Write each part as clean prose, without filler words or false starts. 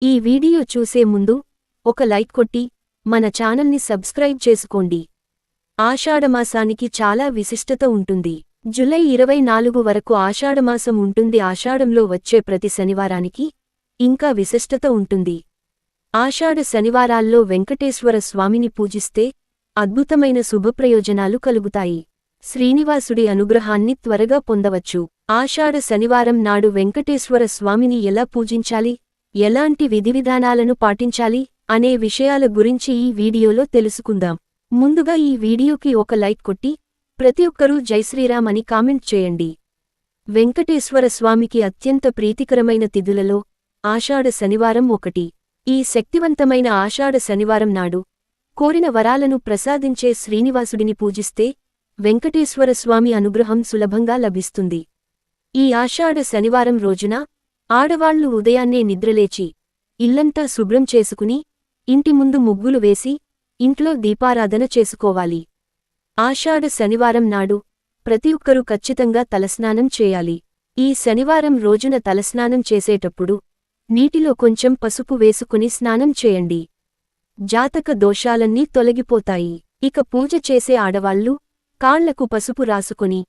ఈ వీడియో చూసే ముందు ఒక లైక్ కొట్టి మన ఛానల్ని సబ్స్క్రైబ్ చేసుకోండి. ఆషాఢమాసానికి చాలా విశిష్టత ఉంటుంది. జూలై 24 వరకు ఆషాఢమాసం ఉంటుంది. ఆషాఢంలో వచ్చే ప్రతి శనివారానికి ఇంకా విశిష్టత ఉంటుంది. ఆషాఢ శనివారాల్లో వెంకటేశ్వర స్వామిని పూజిస్తే అద్భుతమైన శుభప్రయోజనాలు కలుగుతాయి. శ్రీనివాసుడి అనుగ్రహాన్ని త్వరగా పొందవచ్చు. ఆషాఢ శనివారం నాడు వెంకటేశ్వర స్వామిని ఎలా పూజించాలి, ఎలాంటి విధివిధానాలను పాటించాలి అనే విషయాల గురించి ఈ వీడియోలో తెలుసుకుందాం. ముందుగా ఈ వీడియోకి ఒక లైక్ కొట్టి ప్రతి ఒక్కరూ జై శ్రీరామ్ అని కామెంట్ చేయండి. వెంకటేశ్వర స్వామికి అత్యంత ప్రీతికరమైన తిథులలో ఆషాఢ శనివారం ఒకటి. ఈ శక్తివంతమైన ఆషాఢ శనివారం నాడు కోరిన వరాలను ప్రసాదించే శ్రీనివాసుడిని పూజిస్తే వెంకటేశ్వర స్వామి అనుగ్రహం సులభంగా లభిస్తుంది. ఈ ఆషాఢ శనివారం రోజున ఆడవాళ్లు ఉదయాన్నే నిద్రలేచి ఇల్లంతా శుభ్రం చేసుకుని ఇంటి ముందు ముగ్గులు వేసి ఇంట్లో దీపారాధన చేసుకోవాలి. ఆషాఢ శనివారం నాడు ప్రతి ఒక్కరూ ఖచ్చితంగా తలస్నానం చేయాలి. ఈ శనివారం రోజున తలస్నానం చేసేటప్పుడు నీటిలో కొంచెం పసుపు వేసుకుని స్నానం చేయండి. జాతక దోషాలన్నీ తొలగిపోతాయి. ఇక పూజ చేసే ఆడవాళ్లు కాళ్లకు పసుపు రాసుకుని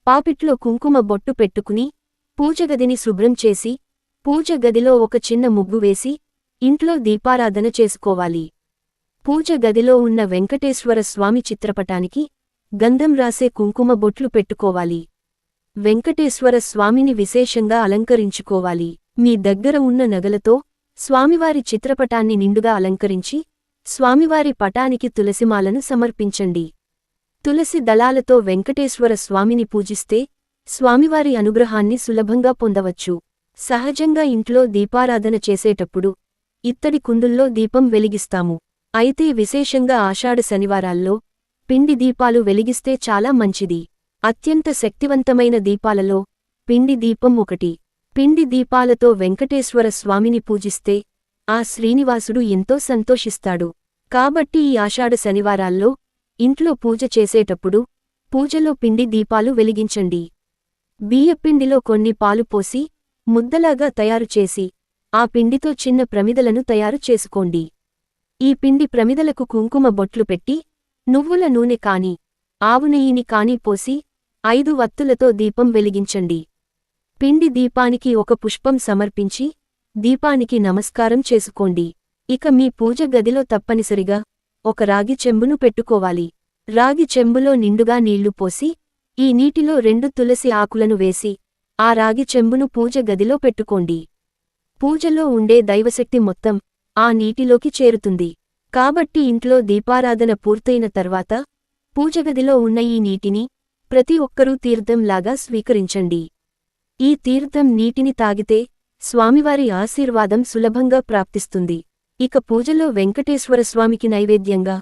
పాపిట్లో కుంకుమ బొట్టు పెట్టుకుని పూజగదిని శుభ్రం చేసి పూజ గదిలో ఒక చిన్న ముగ్గు వేసి ఇంట్లో దీపారాధన చేసుకోవాలి. పూజ గదిలో ఉన్న వెంకటేశ్వర స్వామి చిత్రపటానికి గంధం రాసే కుంకుమ బొట్లు పెట్టుకోవాలి. వెంకటేశ్వర స్వామిని విశేషంగా అలంకరించుకోవాలి. మీ దగ్గర ఉన్న నగలతో స్వామివారి చిత్రపటాన్ని నిండుగా అలంకరించి స్వామివారి పటానికి తులసిమాలను సమర్పించండి. తులసి దళాలతో వెంకటేశ్వర స్వామిని పూజిస్తే స్వామివారి అనుగ్రహాన్ని సులభంగా పొందవచ్చు. సహజంగా ఇంట్లో దీపారాధన చేసేటప్పుడు ఇత్తడి కుందుల్లో దీపం వెలిగిస్తాము. అయితే విశేషంగా ఆషాఢ శనివారాల్లో పిండి దీపాలు వెలిగిస్తే చాలా మంచిది. అత్యంత శక్తివంతమైన దీపాలలో పిండి దీపం ఒకటి. పిండి దీపాలతో వెంకటేశ్వర స్వామిని పూజిస్తే ఆ శ్రీనివాసుడు ఎంతో సంతోషిస్తాడు. కాబట్టి ఈ ఆషాఢ శనివారాల్లో ఇంట్లో పూజ చేసేటప్పుడు పూజలో పిండి దీపాలు వెలిగించండి. బియ్యపిండిలో కొన్ని పాలు పోసి ముద్దలాగా తయారుచేసి ఆ పిండితో చిన్న ప్రమిదలను తయారు చేసుకోండి. ఈ పిండి ప్రమిదలకు కుంకుమ బొట్లు పెట్టి నువ్వుల నూనె కాని ఆవు నెయ్యిని కాని పోసి 5 వత్తులతో దీపం వెలిగించండి. పిండి దీపానికి ఒక పుష్పం సమర్పించి దీపానికి నమస్కారం చేసుకోండి. ఇక మీ పూజ గదిలో తప్పనిసరిగా ఒక రాగి చెంబును పెట్టుకోవాలి. రాగి చెంబులో నిండుగా నీళ్లు పోసి ఈ నీటిలో 2 తులసి ఆకులను వేసి ఆ రాగి చెంబును పూజ గదిలో పెట్టుకోండి. పూజలో ఉండే దైవశక్తి మొత్తం ఆ నీటిలోకి చేరుతుంది. కాబట్టి ఇంట్లో దీపారాధన పూర్తయిన తర్వాత పూజగదిలో ఉన్న ఈ నీటిని ప్రతి ఒక్కరూ తీర్థంలాగా స్వీకరించండి. ఈ తీర్థం నీటిని తాగితే స్వామివారి ఆశీర్వాదం సులభంగా ప్రాప్తిస్తుంది. ఇక పూజలో వెంకటేశ్వర స్వామికి నైవేద్యంగా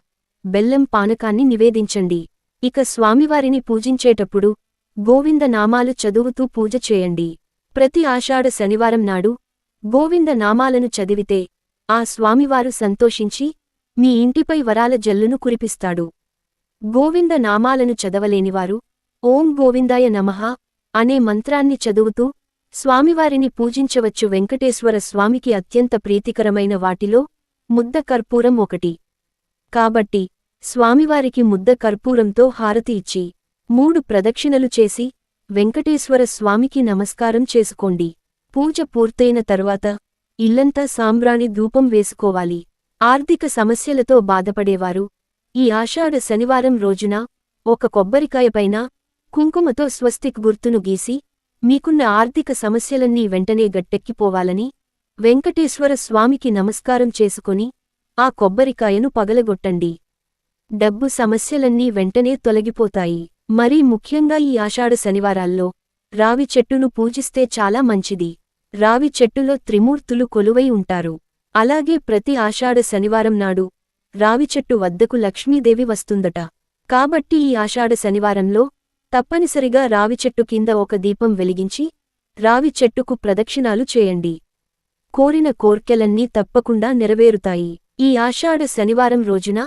బెల్లం పానకాన్ని నివేదించండి. ఇక స్వామివారిని పూజించేటప్పుడు గోవింద నామాలు చదువుతూ పూజ చేయండి. ప్రతి ఆషాఢ శనివారం నాడు గోవింద నామాలను చదివితే ఆ స్వామివారు సంతోషించి మీ ఇంటిపై వరాల జల్లును కురిపిస్తాడు. గోవింద నామాలను చదవలేనివారు ఓం గోవిందాయ నమః అనే మంత్రాన్ని చదువుతూ స్వామివారిని పూజించవచ్చు. వెంకటేశ్వర స్వామికి అత్యంత ప్రీతికరమైన వాటిలో ముద్ద కర్పూరం ఒకటి. కాబట్టి స్వామివారికి ముద్ద కర్పూరంతో హారతి ఇచ్చి 3 ప్రదక్షిణలు చేసి వెంకటేశ్వర స్వామికి నమస్కారం చేసుకోండి. పూజ పూర్తయిన తరువాత ఇల్లంతా సాంబ్రాణి ధూపం వేసుకోవాలి. ఆర్థిక సమస్యలతో బాధపడేవారు ఈ ఆషాఢ శనివారం రోజున ఒక కొబ్బరికాయపైన కుంకుమతో స్వస్తిక్ గుర్తును గీసి మీకున్న ఆర్థిక సమస్యలన్నీ వెంటనే గట్టెక్కిపోవాలని వెంకటేశ్వర స్వామికి నమస్కారం చేసుకుని ఆ కొబ్బరికాయను పగలగొట్టండి. డబ్బు సమస్యలన్నీ వెంటనే తొలగిపోతాయి. మరీ ముఖ్యంగా ఈ ఆషాఢ శనివారాల్లో రావి చెట్టును పూజిస్తే చాలా మంచిది. రావి చెట్టులో త్రిమూర్తులు కొలువై ఉంటారు. అలాగే ప్రతి ఆషాఢ శనివారం నాడు రావి చెట్టు వద్దకు లక్ష్మీదేవి వస్తుందట. కాబట్టి ఈ ఆషాఢ శనివారంలో తప్పనిసరిగా రావి చెట్టు కింద ఒక దీపం వెలిగించి రావి చెట్టుకు ప్రదక్షిణాలు చేయండి. కోరిన కోర్కెలన్నీ తప్పకుండా నెరవేరుతాయి. ఈ ఆషాఢ శనివారం రోజున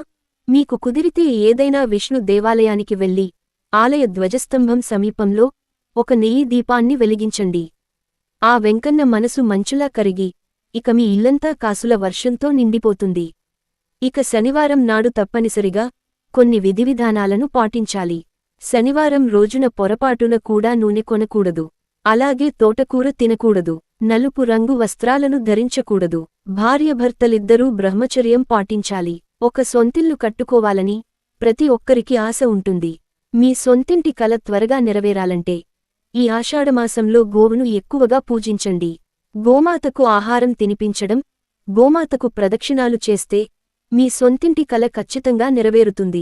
మీకు కుదిరితే ఏదైనా విష్ణు దేవాలయానికి వెళ్లి ఆలయ ధ్వజస్తంభం సమీపంలో ఒక నెయ్యి దీపాన్ని వెలిగించండి. ఆ వెంకన్న మనసు మంచులా కరిగి ఇక మీ ఇల్లంతా కాసుల వర్షంతో నిండిపోతుంది. ఇక శనివారం నాడు తప్పనిసరిగా కొన్ని విధివిధానాలను పాటించాలి. శనివారం రోజున పొరపాటున కూడా నూనె కొనకూడదు. అలాగే తోటకూర తినకూడదు. నలుపు రంగు వస్త్రాలను ధరించకూడదు. భార్యాభర్తలిద్దరూ బ్రహ్మచర్యం పాటించాలి. ఒక సొంతిల్లు కట్టుకోవాలని ప్రతి ఒక్కరికి ఆశ ఉంటుంది. మీ సొంతింటి కల త్వరగా నెరవేరాలంటే ఈ ఆషాఢమాసంలో గోవును ఎక్కువగా పూజించండి. గోమాతకు ఆహారం తినిపించడం, గోమాతకు ప్రదక్షిణాలు చేస్తే మీ సొంతింటి కల ఖచ్చితంగా నెరవేరుతుంది.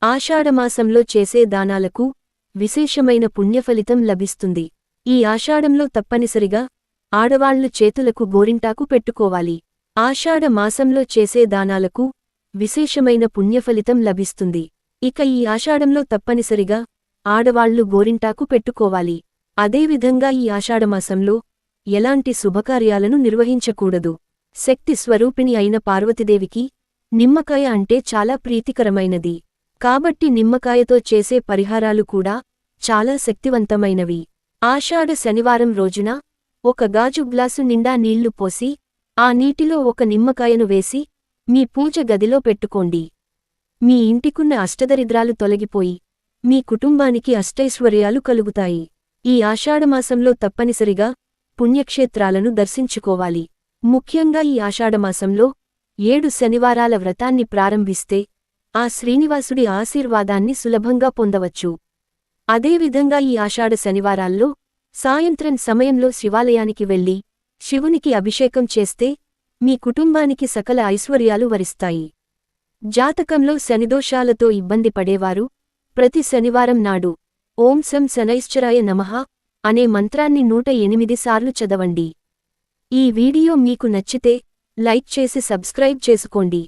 ఆషాఢమాసంలో చేసే దానాలకు విశేషమైన పుణ్యఫలితం లభిస్తుంది. ఈ ఆషాఢంలో తప్పనిసరిగా ఆడవాళ్లు చేతులకు గోరింటాకు పెట్టుకోవాలి. ఆషాఢ మాసంలో చేసే దానాలకు విశేషమైన పుణ్యఫలితం లభిస్తుంది. ఇక ఈ ఆషాఢంలో తప్పనిసరిగా ఆడవాళ్లు గోరింటాకు పెట్టుకోవాలి. అదేవిధంగా ఈ ఆషాఢమాసంలో ఎలాంటి శుభకార్యాలను నిర్వహించకూడదు. శక్తి స్వరూపిణి అయిన పార్వతీదేవికి నిమ్మకాయ అంటే చాలా ప్రీతికరమైనది. కాబట్టి నిమ్మకాయతో చేసే పరిహారాలు కూడా చాలా శక్తివంతమైనవి. ఆషాఢ శనివారం రోజున ఒక గాజు గ్లాసు నిండా నీళ్లు పోసి ఆ నీటిలో ఒక నిమ్మకాయను వేసి మీ పూజ గదిలో పెట్టుకోండి. మీ ఇంటికున్న అష్టదరిద్రాలు తొలగిపోయి మీ కుటుంబానికి అష్టైశ్వర్యాలు కలుగుతాయి. ఈ ఆషాఢమాసంలో తప్పనిసరిగా పుణ్యక్షేత్రాలను దర్శించుకోవాలి. ముఖ్యంగా ఈ ఆషాఢమాసంలో 7 శనివారాల వ్రతాన్ని ప్రారంభిస్తే ఆ శ్రీనివాసుడి ఆశీర్వాదాన్ని సులభంగా పొందవచ్చు. అదేవిధంగా ఈ ఆషాఢ శనివారాల్లో సాయంత్రం సమయంలో శివాలయానికి వెళ్లి శివునికి అభిషేకం చేస్తే మీ కుటుంబానికి సకల ఐశ్వర్యాలు వరిస్తాయి. జాతకంలో శనిదోషాలతో ఇబ్బంది పడేవారు ప్రతి శనివారం నాడు ఓం శం శనైశ్చరాయ నమః అనే మంత్రాన్ని 108 సార్లు చదవండి. ఈ వీడియో మీకు నచ్చితే లైక్ చేసి సబ్స్క్రైబ్ చేసుకోండి.